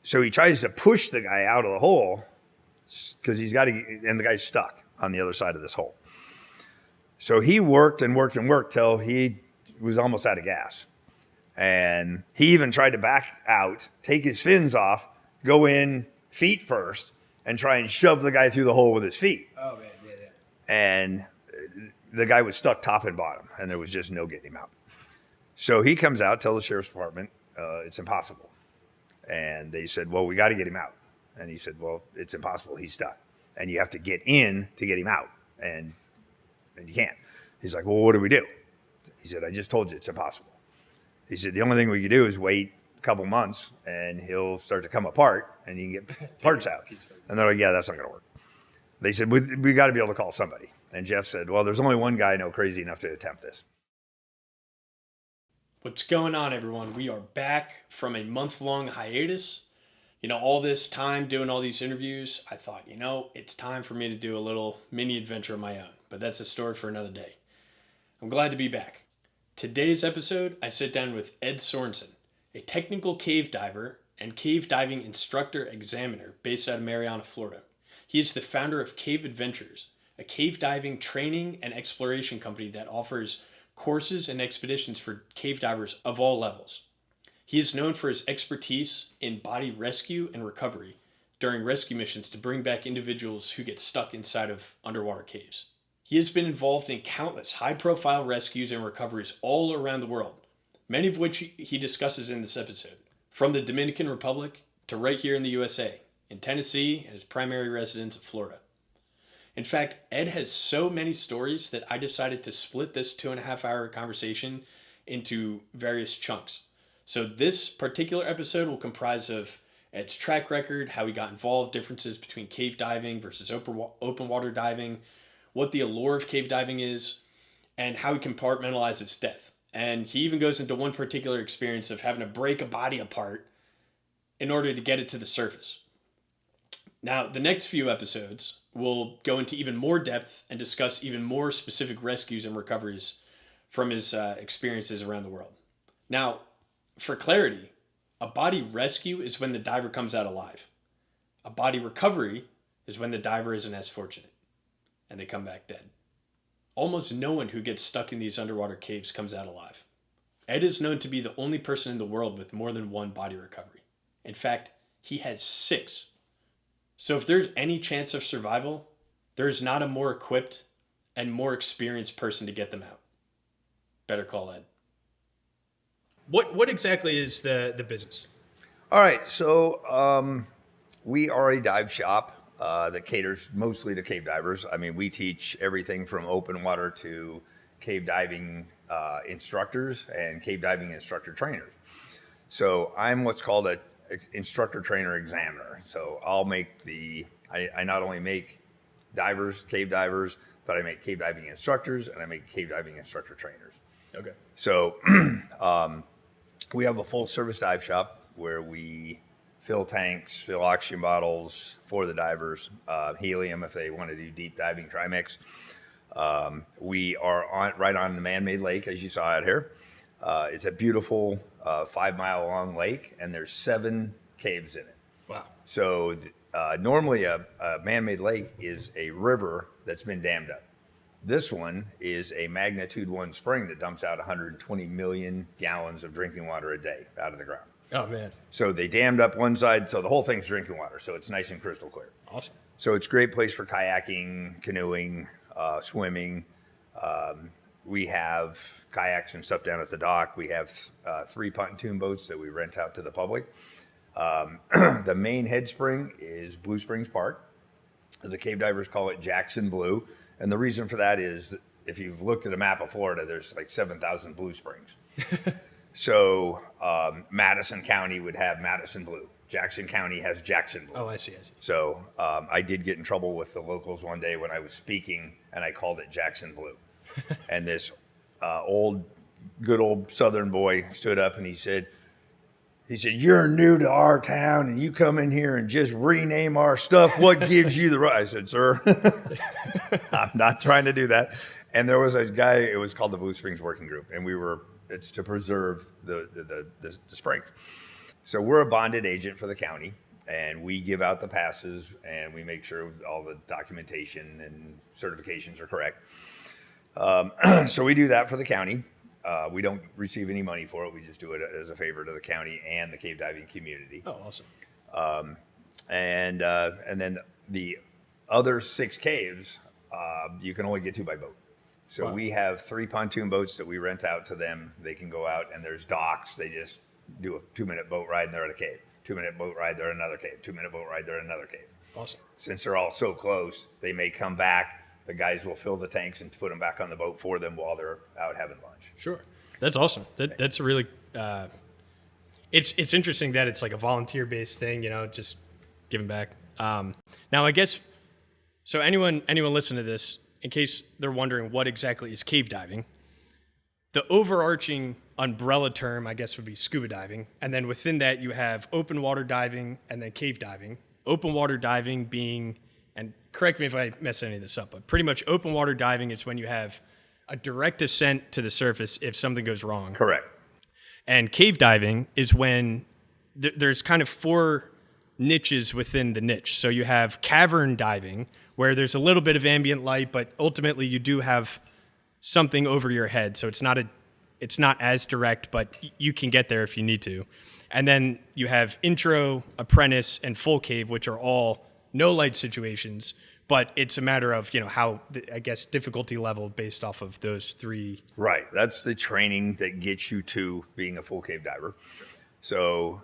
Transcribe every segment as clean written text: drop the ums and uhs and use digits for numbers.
So he tries to push the guy out of the hole because he's got to, and the guy's stuck on the other side of this hole. So he worked and worked and worked till he was almost out of gas. And he even tried to back out, take his fins off, go in feet first, and try and shove the guy through the hole with his feet. Oh, man, yeah. And the guy was stuck top and bottom, and there was just no getting him out. So he comes out, tells the sheriff's department, it's impossible. And they said, well, we got to get him out. And he said, well, it's impossible. He's stuck. And you have to get in to get him out. And you can't. He's like, well, what do we do? He said, I just told you it's impossible. He said, the only thing we can do is wait a couple months and he'll start to come apart and you can get parts out. And they're like, yeah, that's not going to work. They said, we got to be able to call somebody. And Jeff said, well, there's only one guy I know crazy enough to attempt this. What's going on, everyone? We are back from a month-long hiatus. All this time doing all these interviews, I thought, it's time for me to do a little mini adventure of my own. But that's a story for another day. I'm glad to be back. Today's episode, I sit down with Edd Sorenson, a technical cave diver and cave diving instructor examiner based out of Marianna, Florida. He is the founder of Cave Adventures, a cave diving training and exploration company that offers courses and expeditions for cave divers of all levels. He is known for his expertise in body rescue and recovery during rescue missions to bring back individuals who get stuck inside of underwater caves. He has been involved in countless high-profile rescues and recoveries all around the world, many of which he discusses in this episode, from the Dominican Republic to right here in the USA, in Tennessee and his primary residence of Florida. In fact, Ed has so many stories that I decided to split this 2.5-hour conversation into various chunks. So this particular episode will comprise of Ed's track record, how he got involved, differences between cave diving versus open water diving, what the allure of cave diving is, and how he compartmentalizes death. And he even goes into one particular experience of having to break a body apart in order to get it to the surface. Now, the next few episodes will go into even more depth and discuss even more specific rescues and recoveries from his experiences around the world. Now, for clarity, a body rescue is when the diver comes out alive. A body recovery is when the diver isn't as fortunate and they come back dead. Almost no one who gets stuck in these underwater caves comes out alive. Ed is known to be the only person in the world with more than one body recovery. In fact, he has 6. So if there's any chance of survival, there's not a more equipped and more experienced person to get them out. Better call Ed. What exactly is the business? All right. So we are a dive shop that caters mostly to cave divers. I mean, we teach everything from open water to cave diving instructors and cave diving instructor trainers. So I'm what's called a instructor trainer examiner. So I'll make I not only make divers, cave divers, but I make cave diving instructors and I make cave diving instructor trainers. Okay. So we have a full service dive shop where we fill tanks, fill oxygen bottles for the divers, helium if they want to do deep diving trimix. We are right on the man-made lake, as you saw out here. It's a beautiful 5-mile long lake, and there's 7 caves in it. Wow. So normally a man-made lake is a river that's been dammed up. This one is a magnitude 1 spring that dumps out 120 million gallons of drinking water a day out of the ground. Oh, man. So they dammed up one side, so the whole thing's drinking water, so it's nice and crystal clear. Awesome. So it's a great place for kayaking, canoeing, swimming. We have kayaks and stuff down at the dock. We have 3 pontoon boats that we rent out to the public. The main head spring is Blue Springs Park. The cave divers call it Jackson Blue. And the reason for that is if you've looked at a map of Florida, there's like 7,000 Blue Springs. So Madison County would have Madison Blue. Jackson County has Jackson Blue. Oh, I see. So I did get in trouble with the locals one day when I was speaking, and I called it Jackson Blue. And this good old Southern boy stood up and he said, you're new to our town and you come in here and just rename our stuff. What gives you the right? I said, sir, I'm not trying to do that. And there was a guy, it was called the Blue Springs Working Group, and it's to preserve the springs. So we're a bonded agent for the county, and we give out the passes, and we make sure all the documentation and certifications are correct. So we do that for the county. We don't receive any money for it. We just do it as a favor to the county and the cave diving community. Oh, awesome. And then the other 6 caves, you can only get to by boat. So we have 3 pontoon boats that we rent out to them. They can go out, and there's docks. They just do a 2-minute boat ride, and they're at a cave. 2-minute boat ride, they're at another cave. 2-minute boat ride, they're at another cave. Awesome. Since they're all so close, they may come back. The guys will fill the tanks and put them back on the boat for them while they're out having lunch. Sure. That's awesome. That's really, it's interesting that it's like a volunteer-based thing, just giving back. Now, I guess, so anyone listen to this, in case they're wondering what exactly is cave diving, the overarching umbrella term, I guess, would be scuba diving. And then within that, you have open water diving and then cave diving. Open water diving being, and correct me if I mess any of this up, but pretty much open water diving is when you have a direct ascent to the surface if something goes wrong. Correct. And cave diving is when there's kind of 4 niches within the niche. So you have cavern diving, where there's a little bit of ambient light, but ultimately you do have something over your head. So it's not as direct, but you can get there if you need to. And then you have intro, apprentice, and full cave, which are all no light situations, but it's a matter of, how, I guess, difficulty level based off of those 3. Right. That's the training that gets you to being a full cave diver. So,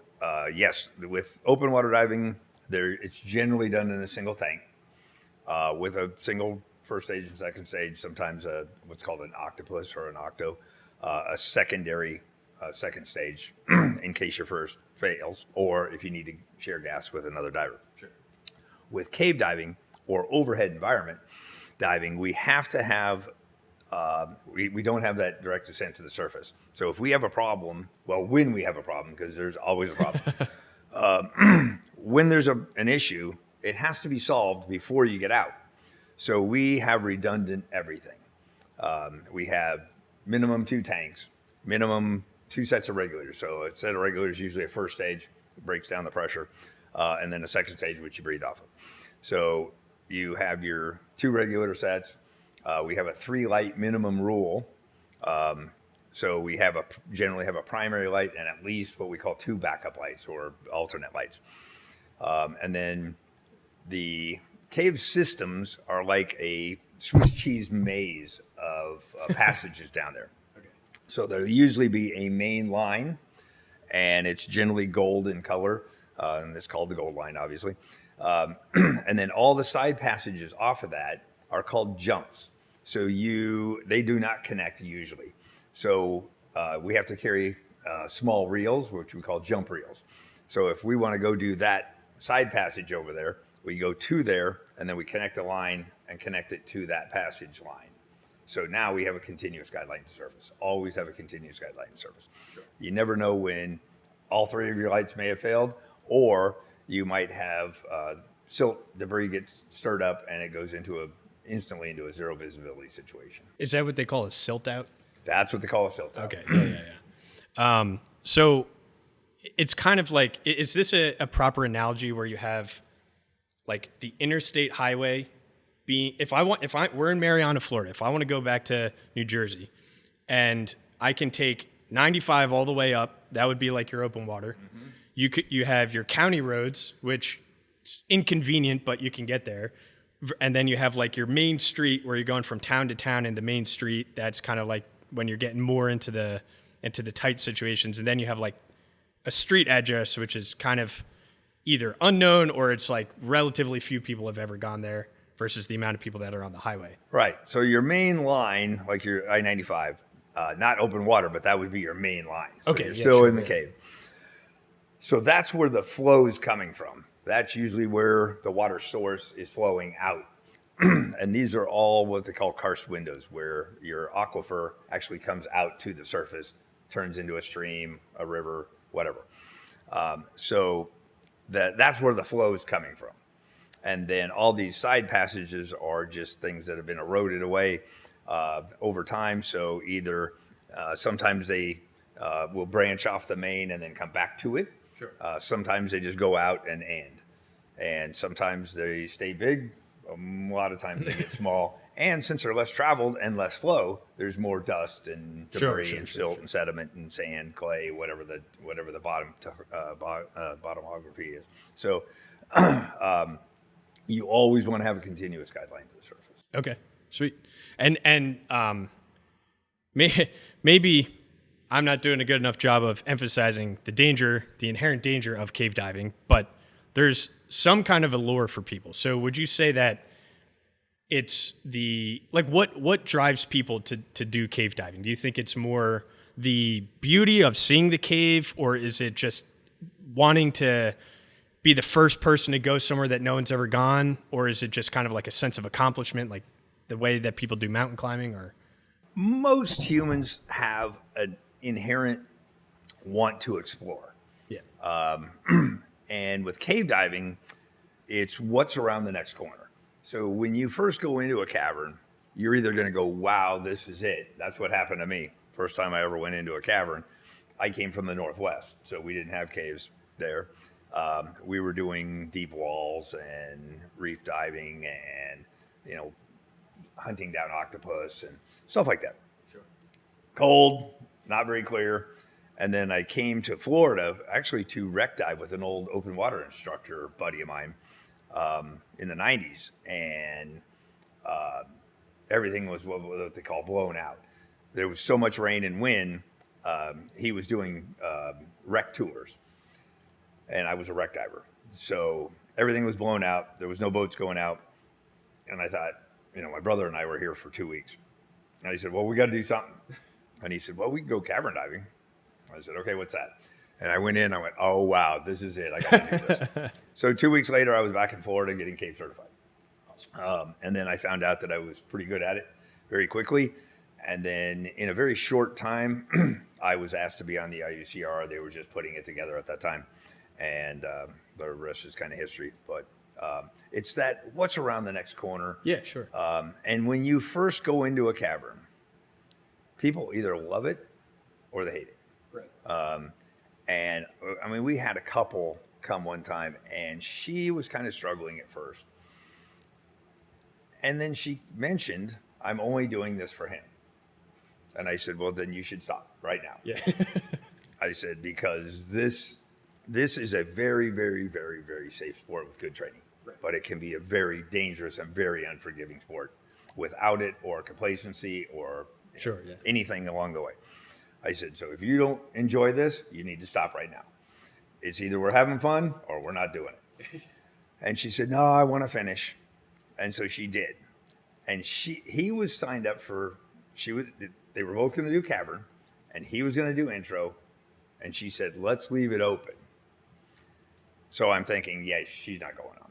yes, with open water diving, it's generally done in a single tank with a single first stage and second stage, sometimes what's called an octopus or an octo, a secondary second stage in case your first fails, or if you need to share gas with another diver. Sure. With cave diving or overhead environment diving, we have to have, we don't have that direct ascent to the surface. So if we have a problem, when we have a problem, because there's always a problem, when there's an issue, it has to be solved before you get out. So we have redundant everything. We have minimum 2 tanks, minimum 2 sets of regulators. So a set of regulators, usually a first stage, breaks down the pressure, and then a second stage, which you breathe off of. So you have your 2 regulator sets. We have a 3 light minimum rule. So we generally have a primary light and at least what we call 2 backup lights or alternate lights. And then the cave systems are like a Swiss cheese maze of passages down there. Okay. So there'll usually be a main line, and it's generally gold in color, and it's called the gold line, obviously. And then all the side passages off of that are called jumps. So they do not connect usually. So we have to carry small reels, which we call jump reels. So if we want to go do that side passage over there, we go to there, and then we connect a line and connect it to that passage line. So now we have a continuous guideline to surface. Always have a continuous guideline to surface. Sure. You never know when all 3 of your lights may have failed, or you might have silt debris gets stirred up and it goes instantly into a 0 visibility situation. Is that what they call a silt out? That's what they call a silt out. Okay, yeah. So it's kind of like, is this a proper analogy where you have like the interstate highway being, we're in Marianna, Florida. If I want to go back to New Jersey and I can take 95 all the way up, that would be like your open water. Mm-hmm. You have your county roads, which is inconvenient, but you can get there. And then you have like your main street where you're going from town to town in the main street. That's kind of like when you're getting more into the tight situations. And then you have like a street address, which is kind of either unknown or it's like relatively few people have ever gone there versus the amount of people that are on the highway. Right. So your main line, like your I-95, not open water, but that would be your main line. So okay. You're still in the cave. So that's where the flow is coming from. That's usually where the water source is flowing out. And these are all what they call karst windows, where your aquifer actually comes out to the surface, turns into a stream, a river, whatever. So that's where the flow is coming from. And then all these side passages are just things that have been eroded away over time. So either sometimes they will branch off the main and then come back to it. Sure. Sometimes they just go out and sometimes they stay big. A lot of times they get small. And since they're less traveled and less flow, there's more dust and debris and silt and sediment and sand, clay, whatever the bottomography is. So you always want to have a continuous guideline to the surface. Okay, sweet. And maybe I'm not doing a good enough job of emphasizing the inherent danger of cave diving, but there's some kind of allure for people. So would you say that it's what drives people to do cave diving? Do you think it's more the beauty of seeing the cave, or is it just wanting to be the first person to go somewhere that no one's ever gone, or is it just kind of like a sense of accomplishment, like the way that people do mountain climbing? Or most humans have an inherent want to explore. Yeah. And with cave diving, it's what's around the next corner. So when you first go into a cavern, you're either going to go, wow, this is it. That's what happened to me. First time I ever went into a cavern, I came from the Northwest, so we didn't have caves there. We were doing deep walls and reef diving and, hunting down octopus and stuff like that. Sure. Cold, not very clear. And then I came to Florida, actually to wreck dive with an old open water instructor buddy of mine in the 90s. And everything was what they call blown out. There was so much rain and wind. He was doing wreck tours. And I was a wreck diver. So everything was blown out. There was no boats going out. And I thought, my brother and I were here for 2 weeks. And he said, well, we got to do something. And he said, well, we can go cavern diving. I said, okay, what's that? And I went in, I went, oh, wow, this is it. I got to do this. So 2 weeks later, I was back in Florida getting cave certified. And then I found out that I was pretty good at it very quickly. And then in a very short time, I was asked to be on the IUCRR. They were just putting it together at that time. And the rest is kind of history. But it's that what's around the next corner. Yeah, sure. And when you first go into a cavern, people either love it or they hate it. Right. And I mean, we had a couple come one time, and she was kind of struggling at first. And then she mentioned, I'm only doing this for him. And I said, well, then you should stop right now. Yeah. I said, because this is a very, very, very, very safe sport with good training. Right. But it can be a very dangerous and very unforgiving sport without it, or complacency, or Sure, yeah. anything along the way. I said, so if you don't enjoy this, you need to stop right now. It's either we're having fun or we're not doing it. And she said, no, I want to finish. And so she did. And he was signed up for, they were both going to do cavern, and he was going to do intro. And she said, let's leave it open. So I'm thinking, yeah, she's not going on.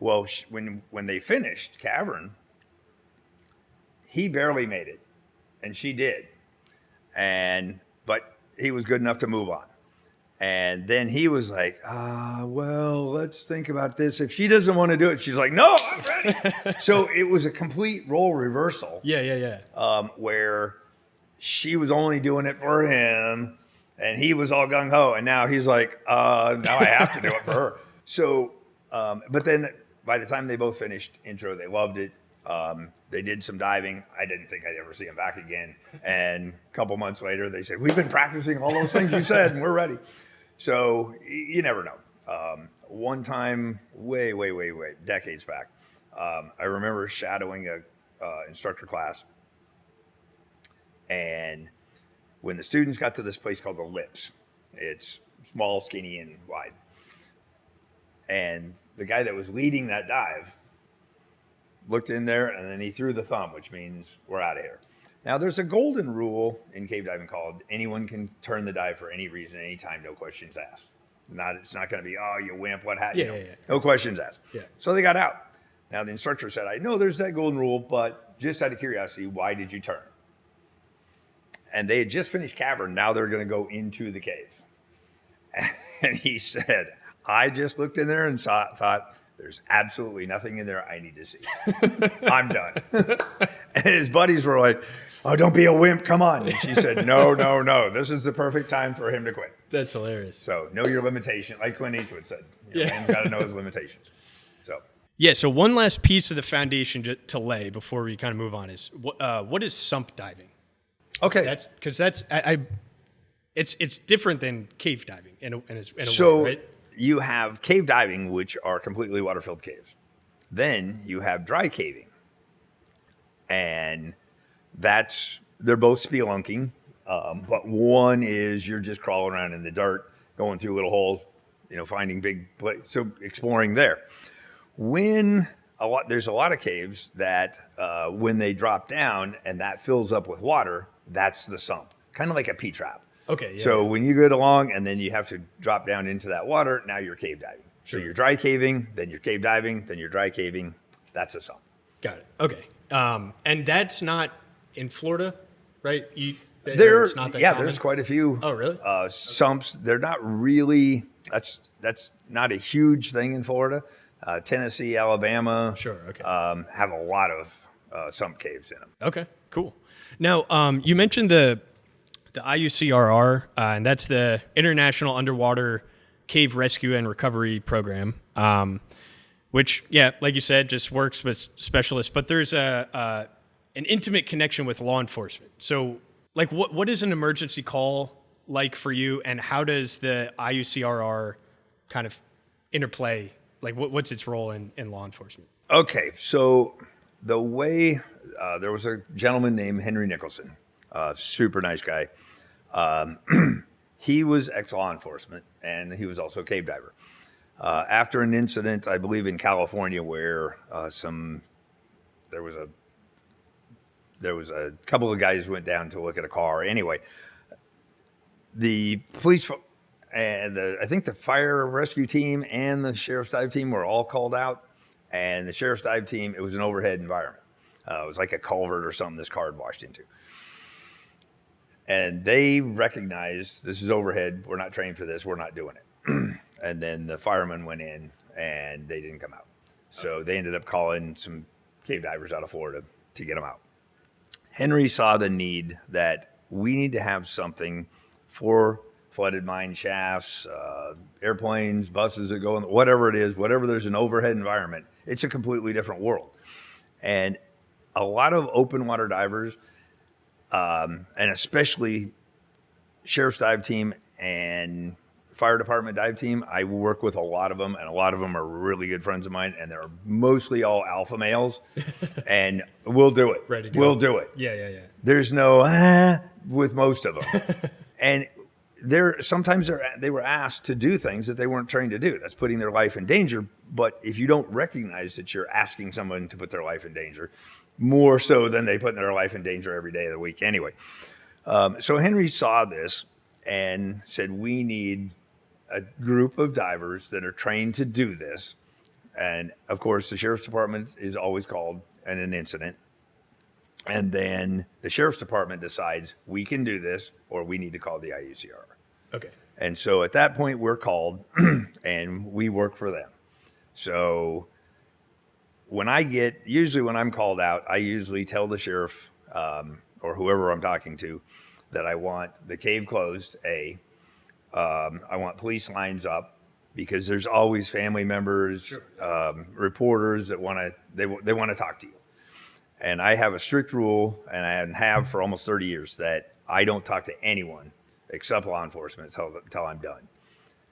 Well, when they finished cavern, he barely made it, and she did. But he was good enough to move on. And then he was like, well, let's think about this. If she doesn't want to do it, she's like, no, I'm ready. So it was a complete role reversal. Yeah. Where she was only doing it for him, and he was all gung-ho. And now he's like, now I have to do it for her. So, but then by the time they both finished intro, they loved it. They did some diving. I didn't think I'd ever see them back again. And a couple months later, they said, we've been practicing all those things you said, and we're ready. So you never know. One time, way, decades back, I remember shadowing a instructor class. And when the students got to this place called the Lips, it's small, skinny, and wide. And the guy that was leading that dive looked in there, and then he threw the thumb, which means we're out of here. Now, there's a golden rule in cave diving called anyone can turn the dive for any reason, anytime, no questions asked. It's not going to be, oh, you wimp, what happened? Yeah. No questions asked. Yeah. So they got out. Now, the instructor said, I know there's that golden rule, but just out of curiosity, why did you turn? And they had just finished cavern. Now they're going to go into the cave. And he said, I just looked in there and thought, there's absolutely nothing in there I need to see. I'm done. And his buddies were like, "Oh, don't be a wimp. Come on." And she said, "No, no, no. This is the perfect time for him to quit." That's hilarious. So know your limitation, like Clint Eastwood said. Man's got to know his limitations. So Yeah. So one last piece of the foundation to lay before we kind of move on is what is sump diving? okay, It's different than cave diving in a so way, right? you have cave diving, which are completely water-filled caves. Then you have dry caving, and they're both spelunking, but one is you're just crawling around in the dirt, going through little holes, finding so exploring there. There's a lot of caves that when they drop down and that fills up with water, that's the sump, kind of like a P-trap. Okay. Yeah, So when you go along and then you have to drop down into that water, now you're cave diving. Sure. So you're dry caving, then you're cave diving, then you're dry caving. That's a sump. Got it. Okay. And that's not in Florida, right? It's not that yeah, common? there's quite a few. Oh, really? Sumps. They're not really. That's not a huge thing in Florida. Tennessee, Alabama. Sure. Okay. Have a lot of sump caves in them. Okay. Cool. Now, you mentioned the IUCRR, and that's the International Underwater Cave Rescue and Recovery Program, which, yeah, like you said, just works with specialists. But there's an intimate connection with law enforcement. So, like, what is an emergency call like for you, and how does the IUCRR kind of interplay? Like, what's its role in law enforcement? Okay, so the way there was a gentleman named Henry Nicholson, super nice guy. He was ex-law enforcement, and he was also a cave diver. After an incident, I believe in California, where there was a couple of guys went down to look at a car. Anyway, the police and I think the fire rescue team and the sheriff's dive team were all called out. And the sheriff's dive team, it was an overhead environment. It was like a culvert or something this car had washed into. And they recognized this is overhead. We're not trained for this. We're not doing it. And then the firemen went in and they didn't come out. So they ended up calling some cave divers out of Florida to get them out. Henry saw the need that we need to have something for flooded mine shafts, airplanes, buses that go in, whatever it is, whatever there's an overhead environment, it's a completely different world. And a lot of open water divers, and especially sheriff's dive team and fire department dive team, I work with a lot of them, and a lot of them are really good friends of mine, and they're mostly all alpha males, and we'll do it. Ready to go. We'll do it. Yeah. There's no with most of them. And sometimes they were asked to do things that they weren't trained to do. That's putting their life in danger. But if you don't recognize that you're asking someone to put their life in danger, more so than they put their life in danger every day of the week anyway. So Henry saw this and said, we need a group of divers that are trained to do this. And of course, the sheriff's department is always called in an incident. And then the sheriff's department decides we can do this or we need to call the IUCRR. Okay. And so at that point, we're called and we work for them. So when I'm called out, I usually tell the sheriff or whoever I'm talking to that I want the cave closed, I want police lines up, because there's always family members, sure. Reporters that want to talk to you. And I have a strict rule, and I have for almost 30 years, that I don't talk to anyone except law enforcement until I'm done.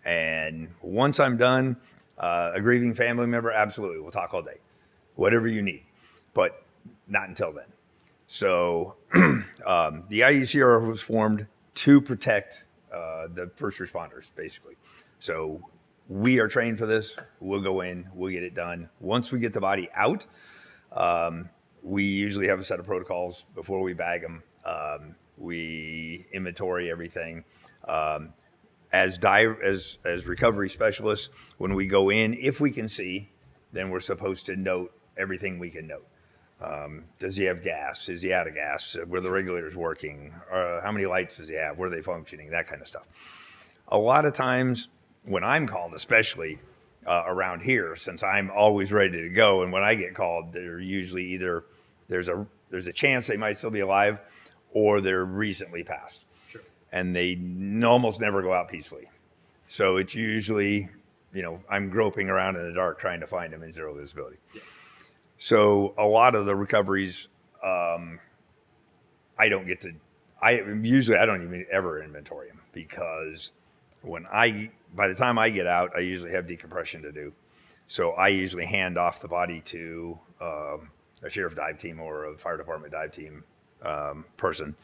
And once I'm done, a grieving family member, absolutely, we'll talk all day, whatever you need, but not until then. So the IUCRR was formed to protect the first responders, basically. So we are trained for this. We'll go in, we'll get it done. Once we get the body out, we usually have a set of protocols before we bag them. We inventory everything. As recovery specialists, when we go in, if we can see, then we're supposed to note everything we can note. Does he have gas? Is he out of gas? Were the regulators working? How many lights does he have? Were they functioning? That kind of stuff. A lot of times when I'm called, especially around here, since I'm always ready to go, and when I get called, they're usually either there's a there's a chance they might still be alive, or they're recently passed. Sure. And they almost never go out peacefully. So it's usually, I'm groping around in the dark trying to find them in zero visibility. Yeah. So a lot of the recoveries, I don't even ever inventory them, because by the time I get out, I usually have decompression to do. So I usually hand off the body to a sheriff dive team or a fire department dive team person.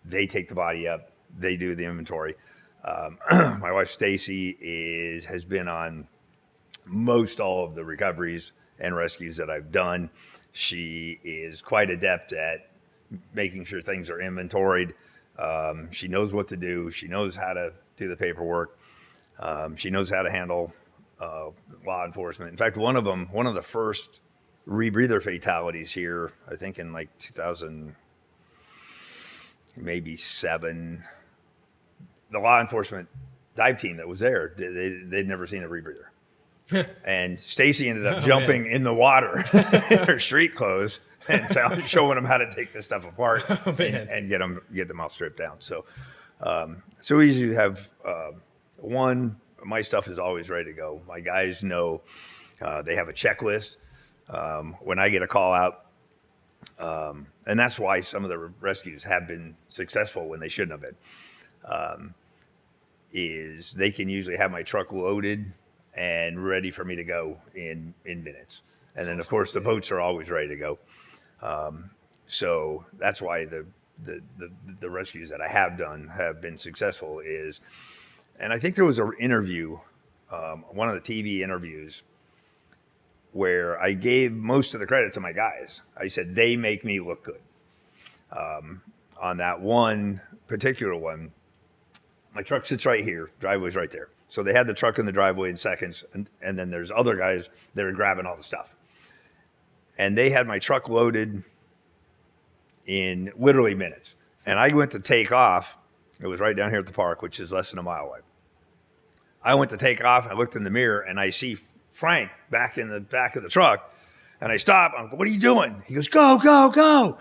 They take the body up. They do the inventory. My wife Stacy has been on most all of the recoveries and rescues that I've done. She is quite adept at making sure things are inventoried. She knows what to do. She knows how to do the paperwork. She knows how to handle law enforcement. In fact, one of the first rebreather fatalities here, I think in like 2000, maybe 7, the law enforcement dive team that was there, they'd never seen a rebreather. And Stacy ended up jumping in the water in her street clothes and showing them how to take this stuff apart and get them all stripped down. So, so we usually have my stuff is always ready to go. My guys know, they have a checklist when I get a call out, and that's why some of the rescues have been successful when they shouldn't have been. Is they can usually have my truck loaded and ready for me to go in minutes. And then, of course, the boats are always ready to go. So that's why the rescues that I have done have been successful. And I think there was an interview, one of the TV interviews, where I gave most of the credit to my guys. I said, they make me look good. On that one particular one, my truck sits right here, driveway's right there. So they had the truck in the driveway in seconds, and then there's other guys that are grabbing all the stuff. And they had my truck loaded in literally minutes. And I went to take off. It was right down here at the park, which is less than a mile away. I went to take off, I looked in the mirror, and I see Frank back in the back of the truck. And I stop, I'm like, what are you doing? He goes, go, go, go.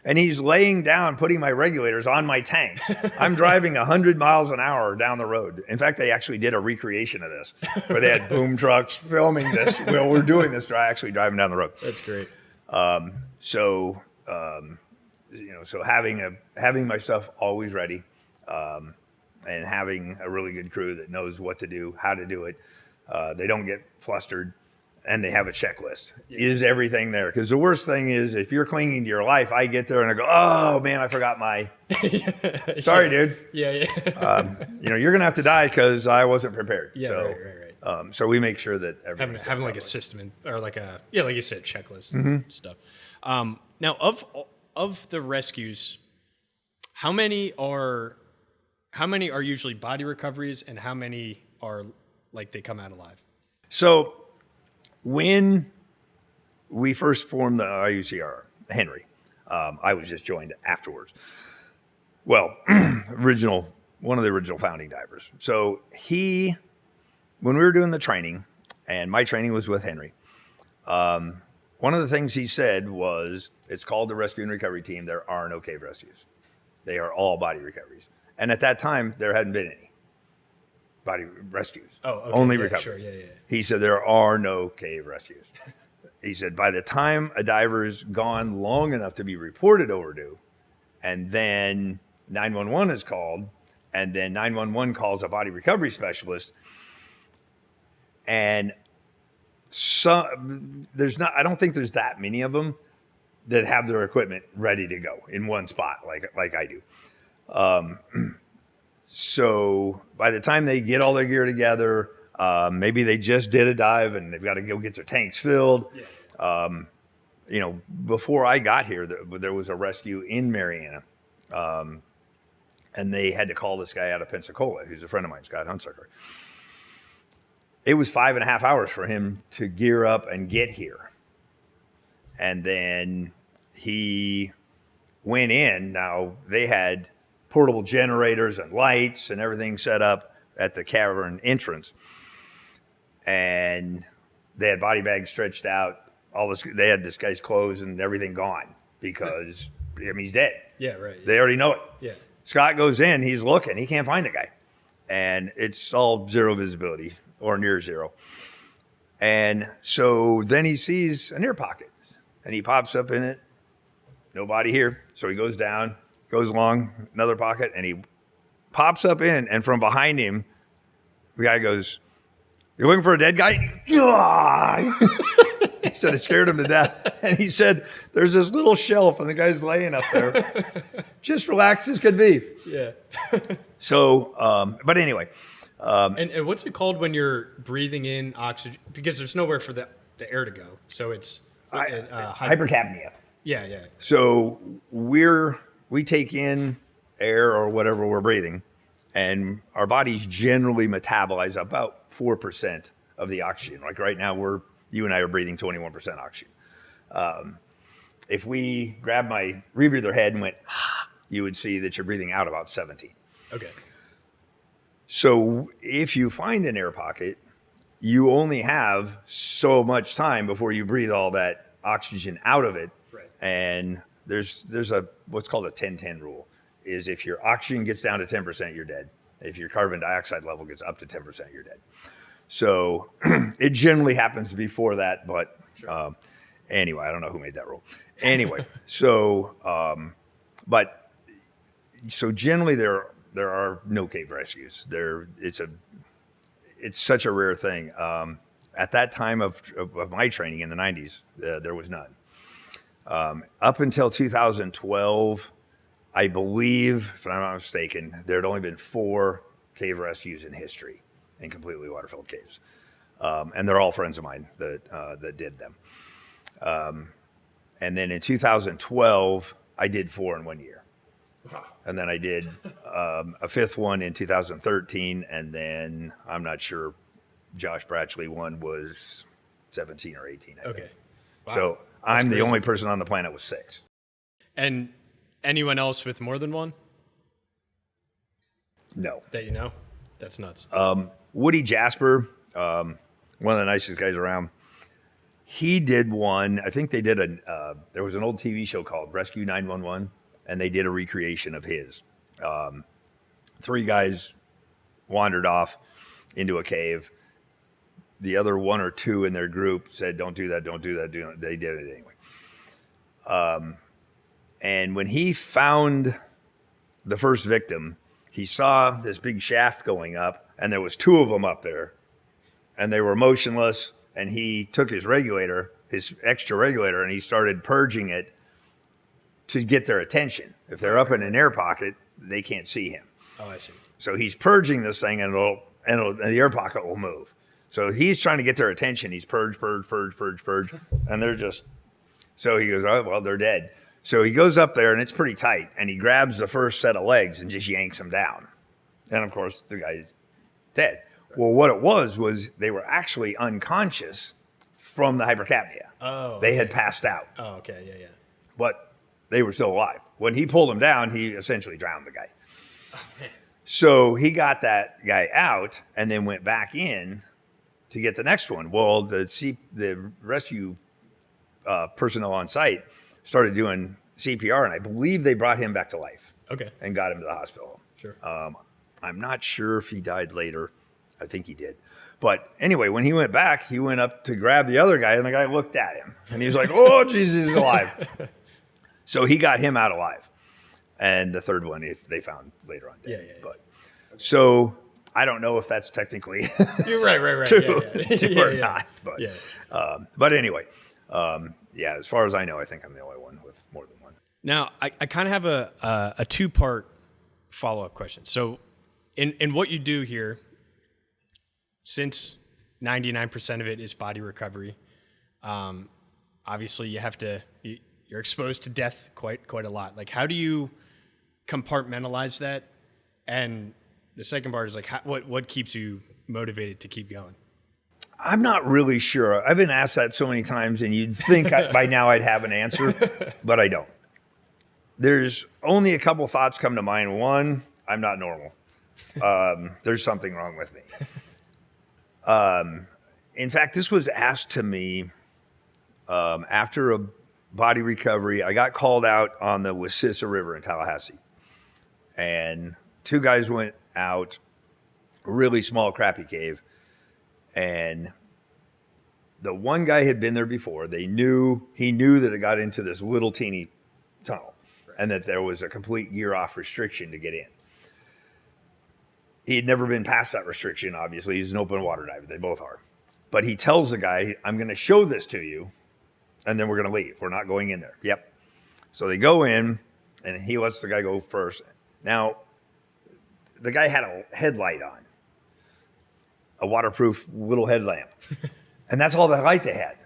And he's laying down, putting my regulators on my tank. I'm driving 100 miles an hour down the road. In fact, they actually did a recreation of this, where they had boom trucks filming this. Well, we're doing this, actually driving down the road. That's great. So having my stuff always ready, and having a really good crew that knows what to do, how to do it. They don't get flustered. And they have a checklist. Yeah. Is everything there? Because the worst thing is, if you're clinging to your life, I get there and I go, oh man, I forgot my. Sorry, dude. Yeah. You're gonna have to die because I wasn't prepared. Yeah, so, right. So we make sure that having like a system or like like you said, checklist and stuff. Now of the rescues, how many are usually body recoveries, and how many are like they come out alive? So. When we first formed the IUCRR, Henry, I was just joined afterwards. Well, one of the original founding divers. So when we were doing the training, and my training was with Henry, one of the things he said was, it's called the Rescue and Recovery Team. There are no cave rescues. They are all body recoveries. And at that time, there hadn't been any body rescues. Oh, okay. Only yeah, recoveries. Sure, yeah. He said there are no cave rescues. He said by the time a diver's gone long enough to be reported overdue, and then 911 is called, and then 911 calls a body recovery specialist, and I don't think there's that many of them that have their equipment ready to go in one spot like I do. So by the time they get all their gear together, maybe they just did a dive and they've got to go get their tanks filled. Yeah. Before I got here, there was a rescue in Marianna, and they had to call this guy out of Pensacola, who's a friend of mine, Scott Hunsucker. It was 5.5 hours for him to gear up and get here. And then he went in. Now, they had portable generators and lights and everything set up at the cavern entrance. And they had body bags stretched out. They had this guy's clothes and everything gone. because he's dead. Yeah, right. They already know it. Yeah. Scott goes in, he's looking, he can't find the guy. And it's all zero visibility or near zero. And so then he sees an air pocket and he pops up in it. Nobody here. So he goes down, goes along another pocket, and he pops up in. And from behind him, the guy goes, "You looking for a dead guy?" He said it scared him to death. And he said, "There's this little shelf and the guy's laying up there. Just relaxed as could be." Yeah. So, but anyway. And what's it called when you're breathing in oxygen? Because there's nowhere for the air to go. So it's hypocapnia. Yeah, yeah. So we take in air or whatever we're breathing, and our bodies generally metabolize about 4% of the oxygen. Like right now, you and I are breathing 21% oxygen. If we grab my rebreather head and went, you would see that you're breathing out about 17. Okay. So if you find an air pocket, you only have so much time before you breathe all that oxygen out of it. Right. And there's what's called a 10-10 rule. Is if your oxygen gets down to 10%, you're dead. If your carbon dioxide level gets up to 10%, you're dead. So it generally happens before that, but sure. Anyway, I don't know who made that rule. Anyway, so generally there are no cave rescues. It's such a rare thing. At that time of my training in the 90s, there was none. Up until 2012, I believe, if I'm not mistaken, there had only been 4 cave rescues in history in completely water-filled caves. And they're all friends of mine that did them. And then in 2012, I did 4 in 1 year. Wow. And then I did a 5th one in 2013. And then I'm not sure, Josh Bratchley one was 17 or 18. I think. Wow. So I'm the only person on the planet with 6. And anyone else with more than 1? No. That you know? That's nuts. Woody Jasper, one of the nicest guys around, he did one. I think they did there was an old TV show called Rescue 911, and they did a recreation of his. 3 guys wandered off into a cave. The other 1 or 2 in their group said, "Don't do that, don't do that." They did it anyway. And when he found the first victim, he saw this big shaft going up, and there was 2 of them up there, and they were motionless. And he took his extra regulator, and he started purging it to get their attention. If they're up in an air pocket, they can't see him. Oh, I see. So he's purging this thing, and the air pocket will move. So he's trying to get their attention. He's purge, and they're just. So he goes, "Oh, well, they're dead." So he goes up there, and it's pretty tight, and he grabs the first set of legs and just yanks them down. And, of course, the guy's dead. Right. Well, what it was they were actually unconscious from the hypercapnia. Oh. They had passed out. Oh, okay, yeah. But they were still alive. When he pulled them down, he essentially drowned the guy. Oh, man. So he got that guy out and then went back in to get the next one. Well, the rescue personnel on site started doing CPR, and I believe they brought him back to life. Okay. And got him to the hospital. Sure. I'm not sure if he died later. I think he did. But anyway, when he went back, he went up to grab the other guy, and the guy looked at him. And he was like, "Oh, Jesus, he's alive." So he got him out alive. And the third one they found later on dead. Yeah. But, so I don't know if that's technically You're right. or not. But anyway, as far as I know, I think I'm the only one with more than 1. Now, I kind of have a 2-part follow-up question. So in what you do here, since 99% of it is body recovery, obviously you're exposed to death quite a lot. Like, how do you compartmentalize that? And the second part is like, what keeps you motivated to keep going? I'm not really sure. I've been asked that so many times, and you'd think by now I'd have an answer, but I don't. There's only a couple thoughts come to mind. One, I'm not normal. There's something wrong with me. In fact, this was asked to me after body recovery. I got called out on the Wasissa River in Tallahassee. And two guys went out, a really small, crappy cave. And the one guy had been there before. He knew that it got into this little teeny tunnel and that there was a complete gear off restriction to get in. He had never been past that restriction, obviously. He's an open water diver. They both are. But he tells the guy, I'm going to show this to you, and then we're going to leave. We're not going in there. Yep. So they go in, and he lets the guy go first. Now, the guy had a headlight on, a waterproof little headlamp. And that's all the light they had.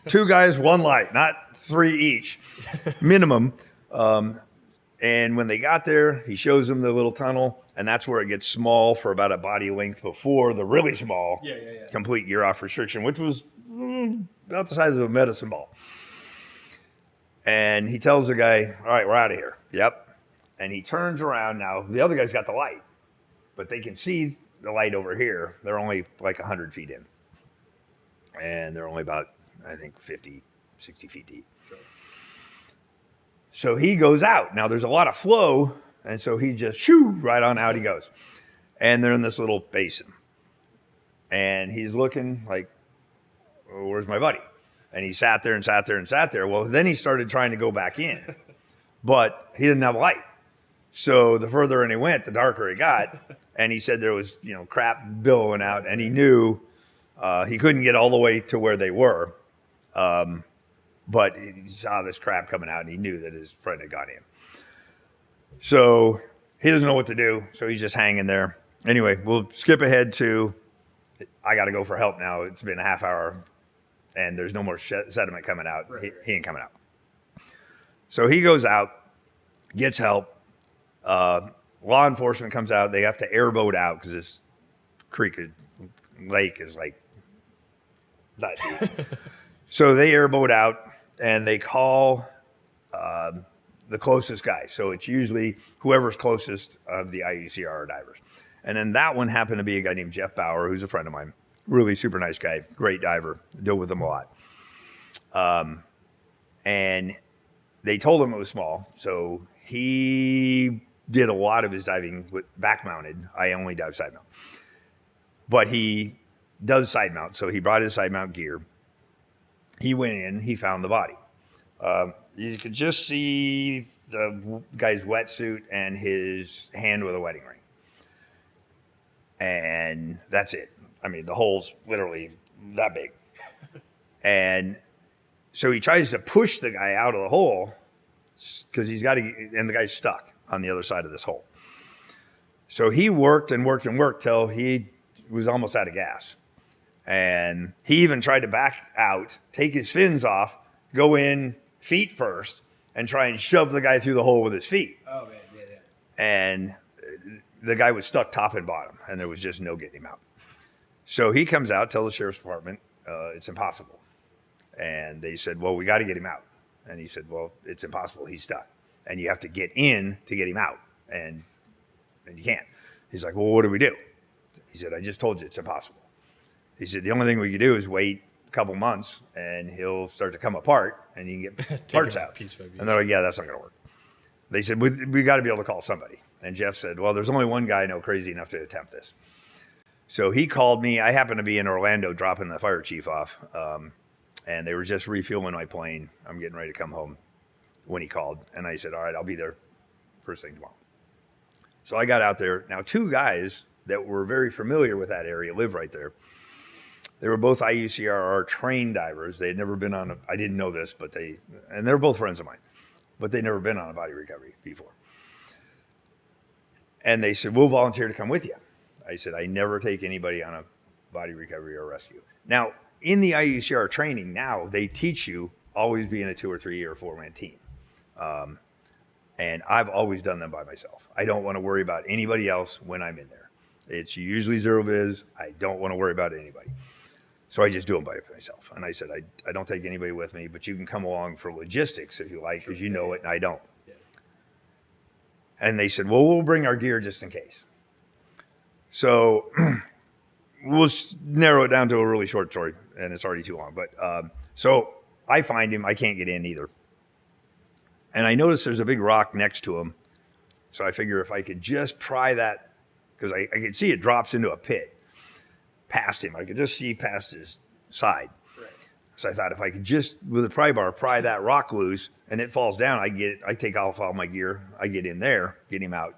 Two guys, one light, not three each, minimum. And when they got there, he shows them the little tunnel, and that's where it gets small for about a body length before the really small complete gear off restriction, which was about the size of a medicine ball. And he tells the guy, all right, we're out of here. Yep. And he turns around. Now, the other guy's got the light, but they can see the light over here. They're only like 100 feet in. And they're only about, I think, 50, 60 feet deep. Sure. So he goes out. Now, there's a lot of flow, and so he just, shoo, right on out he goes. And they're in this little basin. And he's looking like, oh, where's my buddy? And he sat there and sat there and sat there. Well, then he started trying to go back in, but he didn't have light. So the further in he went, the darker it got. And he said there was, crap billowing out, and he knew he couldn't get all the way to where they were. But he saw this crap coming out, and he knew that his friend had got in. So he doesn't know what to do, so he's just hanging there. Anyway, we'll skip ahead to, I got to go for help now. It's been a half hour, and there's no more sediment coming out. Right. He ain't coming out. So he goes out, gets help. Law enforcement comes out. They have to airboat out because this lake is like that deep. So they airboat out, and they call the closest guy. So it's usually whoever's closest of the IUCRR divers. And then that one happened to be a guy named Jeff Bauer, who's a friend of mine. Really super nice guy, great diver, deal with him a lot. And they told him it was small, so he did a lot of his diving with back mounted. I only dive side mount. But he does side mount, so he brought his side mount gear. He went in, he found the body. You could just see the guy's wetsuit and his hand with a wedding ring. And that's it. I mean, the hole's literally that big. And so he tries to push the guy out of the hole because he's got to, and the guy's stuck on the other side of this hole. So he worked and worked and worked till he was almost out of gas. And he even tried to back out, take his fins off, go in feet first, and try and shove the guy through the hole with his feet. Oh, man, yeah. And the guy was stuck top and bottom, and there was just no getting him out. So he comes out, tells the sheriff's department, it's impossible. And they said, well, we got to get him out. And he said, well, it's impossible. He's stuck. And you have to get in to get him out. And you can't. He's like, well, what do we do? He said, I just told you it's impossible. He said, the only thing we can do is wait a couple months, and he'll start to come apart, and you can get parts out. Piece by piece. And they're like, yeah, that's not going to work. They said, we got to be able to call somebody. And Jeff said, well, there's only one guy I know crazy enough to attempt this. So he called me. I happened to be in Orlando dropping the fire chief off, and they were just refueling my plane. I'm getting ready to come home when he called. And I said, all right, I'll be there first thing tomorrow. So I got out there. Now, two guys that were very familiar with that area live right there. They were both IUCRR trained divers. They had never been on I didn't know this, but and they're both friends of mine, but they'd never been on a body recovery before. And they said, we'll volunteer to come with you. I said, I never take anybody on a body recovery or rescue. Now, in the IUCRR training now, they teach you always be in a 2 or 3 or 4-man team. And I've always done them by myself. I don't want to worry about anybody else when I'm in there. It's usually zero viz. I don't want to worry about anybody. So I just do them by myself. And I said, I don't take anybody with me, but you can come along for logistics if you like, because you know it and I don't. Yeah. And they said, well, we'll bring our gear just in case. So we'll narrow it down to a really short story, and it's already too long. But so I find him. I can't get in either. And I notice there's a big rock next to him. So I figure if I could just pry that, because I could see it drops into a pit past him. I could just see past his side. Right. So I thought if I could just, with a pry bar, pry that rock loose and it falls down, I take off all my gear. I get in there, get him out.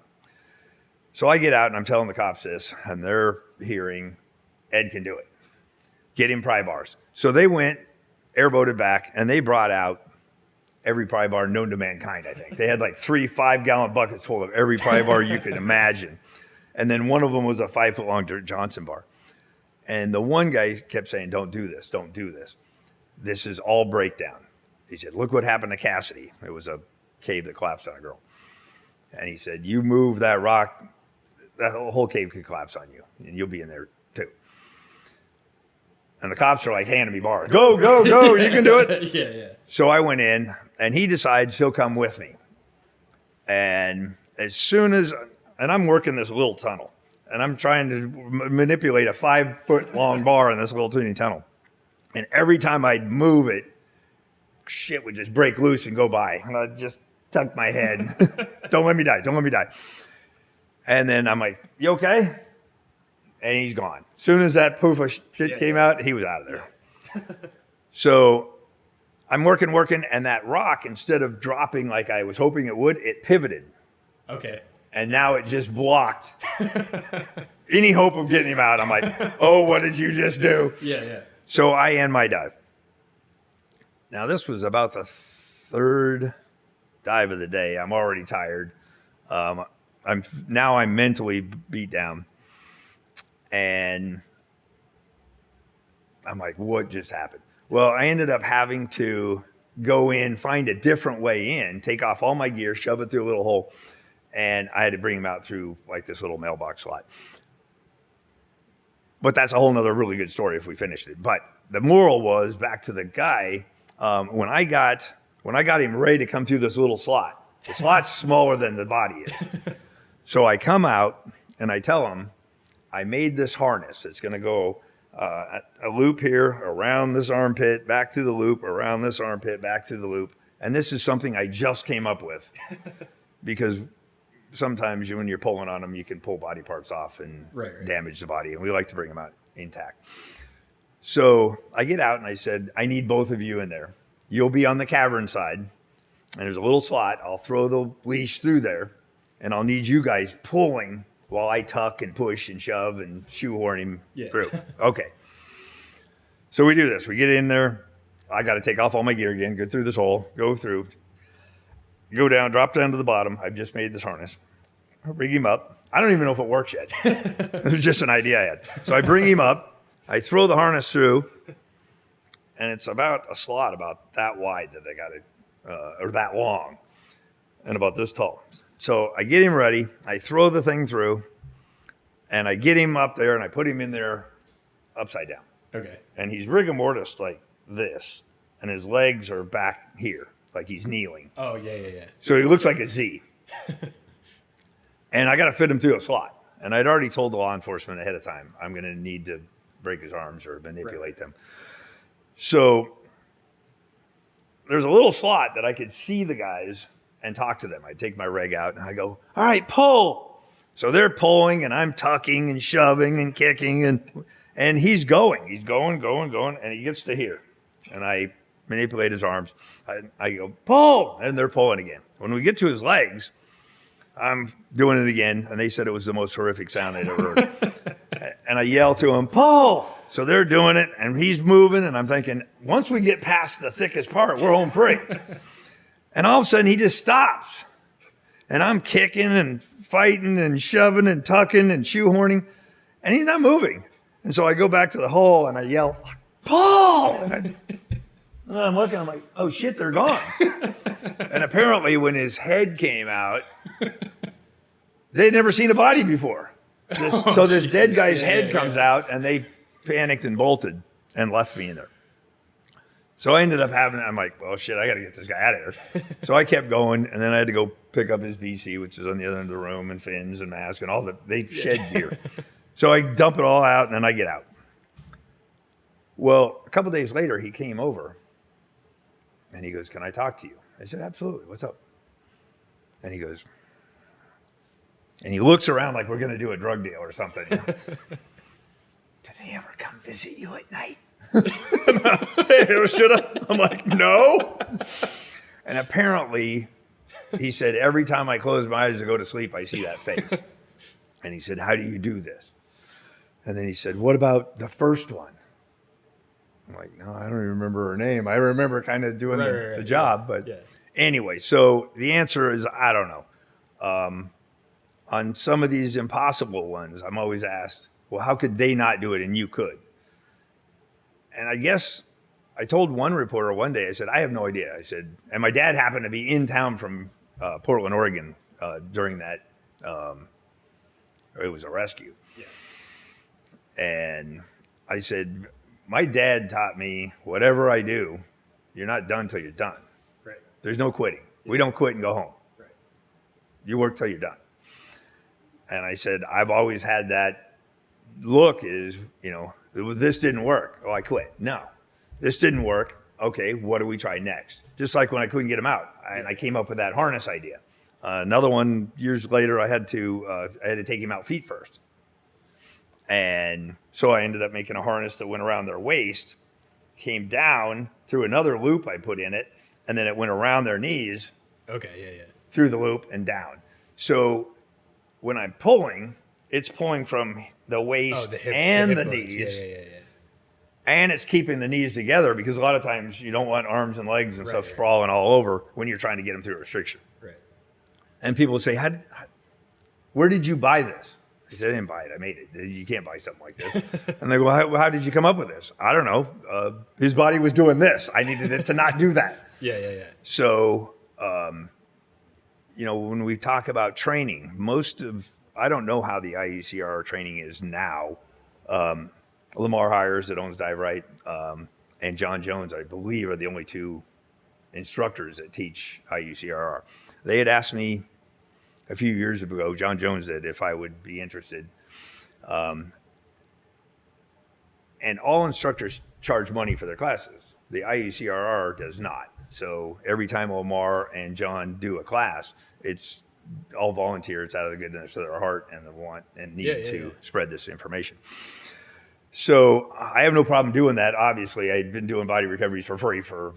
So I get out and I'm telling the cops this, and they're hearing, Edd can do it. Get him pry bars. So they went, airboated back, and they brought out every pry bar known to mankind, I think. They had like 3 5-gallon buckets full of every pry bar you could imagine. And then one of them was a 5-foot-long Johnson bar. And the one guy kept saying, don't do this, don't do this. This is all breakdown. He said, look what happened to Cassidy. It was a cave that collapsed on a girl. And he said, you move that rock, that whole cave could collapse on you, and you'll be in there too. And the cops are like handing me bars. Go, go, go, you can do it. Yeah. So I went in, and he decides he'll come with me. And as soon as, and I'm working this little tunnel, and I'm trying to manipulate a 5-foot-long bar in this little teeny tunnel. And every time I'd move it, shit would just break loose and go by. And I'd just tuck my head. Don't let me die, don't let me die. And then I'm like, you okay? And he's gone. As soon as that poof of shit came out, he was out of there. So I'm working, and that rock, instead of dropping like I was hoping it would, it pivoted. Okay. And now it just blocked any hope of getting him out. I'm like, oh, what did you just do? Yeah. So I end my dive. Now, this was about the 3rd dive of the day. I'm already tired. I'm mentally beat down. And I'm like, what just happened? Well, I ended up having to go in, find a different way in, take off all my gear, shove it through a little hole, and I had to bring him out through like this little mailbox slot. But that's a whole nother really good story if we finished it. But the moral was, back to the guy, when I got him ready to come through this little slot, the slot's smaller than the body is. So I come out and I tell him, I made this harness. It's going to go a loop here, around this armpit, back through the loop, around this armpit, back through the loop. And this is something I just came up with, because sometimes when you're pulling on them, you can pull body parts off and damage the body. And we like to bring them out intact. So I get out and I said, I need both of you in there. You'll be on the cavern side, and there's a little slot. I'll throw the leash through there, and I'll need you guys pulling while I tuck and push and shove and shoehorn him through. Okay. So we do this. We get in there. I got to take off all my gear again, go through this hole, go through, go down, drop down to the bottom. I've just made this harness. I bring him up. I don't even know if it works yet. It was just an idea I had. So I bring him up. I throw the harness through, and it's about a slot about that wide that they got it, or that long, and about this tall. So I get him ready. I throw the thing through, and I get him up there, and I put him in there upside down. Okay. And he's rigor mortis like this, and his legs are back here, like he's kneeling. Oh, yeah. So he looks like a Z. And I got to fit him through a slot. And I'd already told the law enforcement ahead of time, I'm going to need to break his arms or manipulate them. So there's a little slot that I could see the guys and talk to them. I'd take my reg out and I go, all right, pull. So they're pulling and I'm tucking and shoving and kicking, and he's going, and he gets to here. And I manipulate his arms. I go, pull, and they're pulling again. When we get to his legs, I'm doing it again, and they said it was the most horrific sound they'd ever heard. And I yell to him, pull! So they're doing it, and he's moving, and I'm thinking, once we get past the thickest part, we're home free. And all of a sudden, he just stops. And I'm kicking and fighting and shoving and tucking and shoehorning, and he's not moving. And so I go back to the hole, and I yell, pull! And I'm looking, I'm like, oh shit, they're gone. And apparently when his head came out, they'd never seen a body before. So this dead guy's head comes out, and they panicked and bolted and left me in there. So I ended up I'm like, well, shit, I got to get this guy out of here. So I kept going, and then I had to go pick up his BC, which is on the other end of the room, and fins and mask and all they shed gear. So I dump it all out, and then I get out. Well, a couple days later, he came over, And he goes, can I talk to you? I said, absolutely. What's up? And he goes, and he looks around like we're going to do a drug deal or something. You know? Do they ever come visit you at night? I'm like, no. And apparently, he said, every time I close my eyes to go to sleep, I see that face. And he said, how do you do this? And then he said, what about the first one? I'm like, no, I don't even remember her name. I remember kind of doing the job. But anyway, so the answer is, I don't know. On some of these impossible ones, I'm always asked, well, how could they not do it and you could? And I guess I told one reporter one day, I said, I have no idea. I said, and my dad happened to be in town from Portland, Oregon during that. It was a rescue. Yeah. And I said, my dad taught me whatever I do, you're not done till you're done. Right. There's no quitting. Yeah. We don't quit and go home. Right. You work till you're done. And I said, I've always had that look is, you know, this didn't work. Oh, I quit. No, this didn't work. Okay, what do we try next? Just like when I couldn't get them out, and I came up with that harness idea. Another one, years later, I had to take him out feet first. And so I ended up making a harness that went around their waist, came down through another loop I put in it, and then it went around their knees. Okay, yeah. Through the loop and down. So when I'm pulling, it's pulling from the waist and the knees. Yeah. And it's keeping the knees together because a lot of times you don't want arms and legs and stuff sprawling all over when you're trying to get them through a restriction. Right. And people say, where did you buy this? I said, I didn't buy it. I made it. You can't buy something like this. And they go, well, how did you come up with this? I don't know. His body was doing this. I needed it to not do that. Yeah. So, you know, when we talk about training, I don't know how the IUCRR training is now. Lamar Hires, that owns Dive Right, and John Jones, I believe, are the only two instructors that teach IUCRR. They had asked me a few years ago, John Jones did, if I would be interested. And all instructors charge money for their classes. The IUCRR does not. So every time Lamar and John do a class, it's all volunteers out of the goodness of their heart and the want and need to spread this information. So I have no problem doing that. Obviously, I've been doing body recoveries for free for,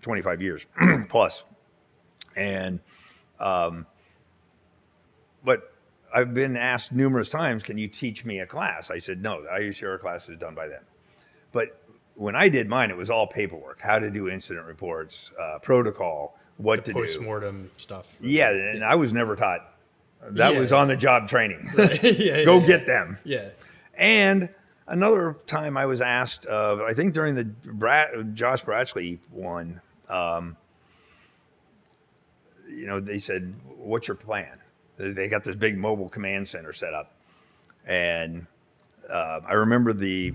25 years plus. And, but I've been asked numerous times, can you teach me a class? I said, no, the IUCRR class is done by them. But when I did mine, it was all paperwork, how to do incident reports, protocol, what to do. Post-mortem stuff. Yeah, and I was never taught. That was on-the-job training. Right. Go get them. Yeah. And another time I was asked, I think during the Josh Bratchley one, they said, what's your plan? They got this big mobile command center set up. And I remember they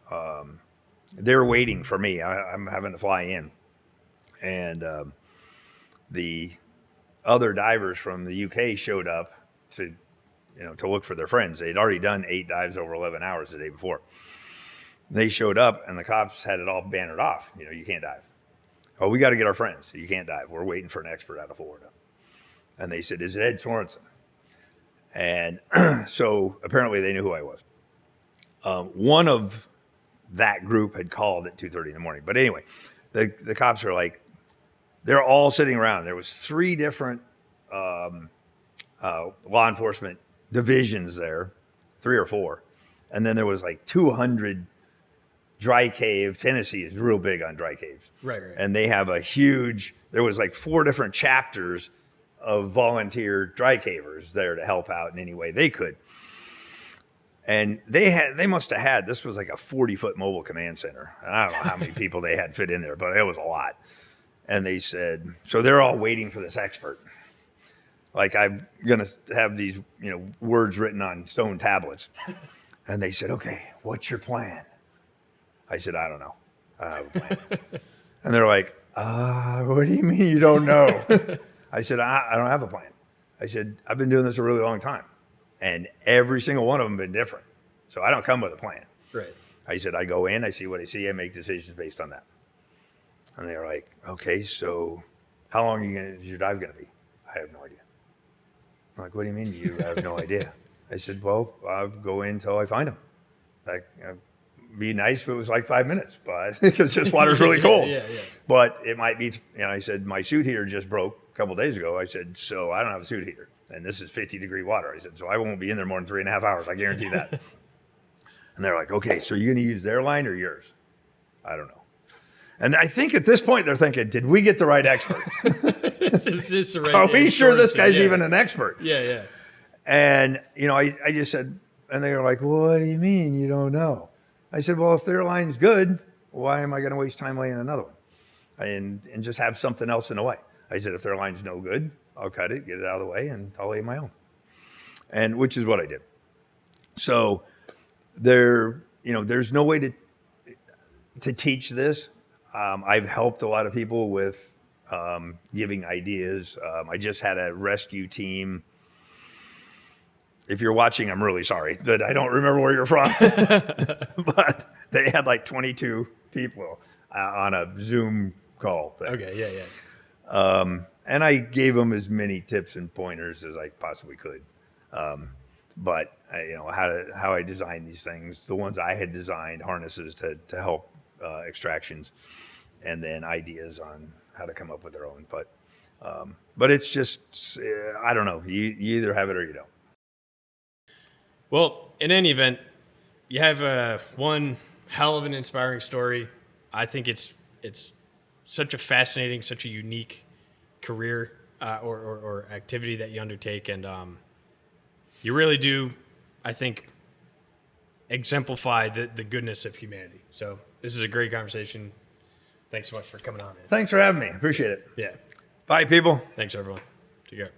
were waiting for me. I'm having to fly in. And the other divers from the UK showed up to look for their friends. They'd already done 8 dives over 11 hours the day before. They showed up and the cops had it all bannered off. You can't dive. Oh, we got to get our friends. You can't dive. We're waiting for an expert out of Florida. And they said, is it Edd Sorenson? And so apparently they knew who I was. One of that group had called at 2:30 in the morning. But anyway, the cops are like, they're all sitting around. There was 3 different law enforcement divisions there, 3 or 4. And then there was like 200 dry cave. Tennessee is real big on dry caves. Right. And they have there was like 4 different chapters of volunteer dry cavers there to help out in any way they could. And they must have had, this was like a 40-foot mobile command center. And I don't know how many people they had fit in there, but it was a lot. And they said, so they're all waiting for this expert. Like, I'm going to have these, words written on stone tablets. And they said, okay, what's your plan? I said, I don't know. I don't have a plan. And they're like, what do you mean you don't know? I said, I don't have a plan. I said, I've been doing this a really long time. And every single one of them been different. So I don't come with a plan. Right. I said, I go in, I see what I see, I make decisions based on that. And they were like, okay, so how long is your dive going to be? I have no idea. I'm like, what do you mean you have no idea? I said, well, I'll go in until I find them. Like, be nice if it was like 5 minutes, but because this water's really cold. Yeah. But it might be, I said, my suit heater just broke a couple days ago. I said, so I don't have a suit heater. And this is 50-degree water. I said, so I won't be in there more than 3.5 hours. I guarantee that. And they're like, okay, so you're going to use their line or yours? I don't know. And I think at this point they're thinking, did we get the right expert? Are we sure this guy's even an expert? Yeah. And, I just said, and they were like, well, what do you mean you don't know? I said, well, if their line's good, why am I going to waste time laying another one? And just have something else in the way. I said, if their line's no good, I'll cut it, get it out of the way, and I'll lay my own. And which is what I did. So there's no way to teach this. I've helped a lot of people with giving ideas. I just had a rescue team. If you're watching, I'm really sorry that I don't remember where you're from. But they had like 22 people on a Zoom call thing. Okay, yeah. And I gave them as many tips and pointers as I possibly could. But how I designed these things, the ones I had designed, harnesses to help extractions, and then ideas on how to come up with their own. But it's just, I don't know. You either have it or you don't. Well, in any event, you have one hell of an inspiring story. I think it's such a fascinating, such a unique career or activity that you undertake, and you really do, I think, exemplify the goodness of humanity. So this is a great conversation. Thanks so much for coming on, man. Thanks for having me. Appreciate it. Yeah. Bye, people. Thanks, everyone. Take care.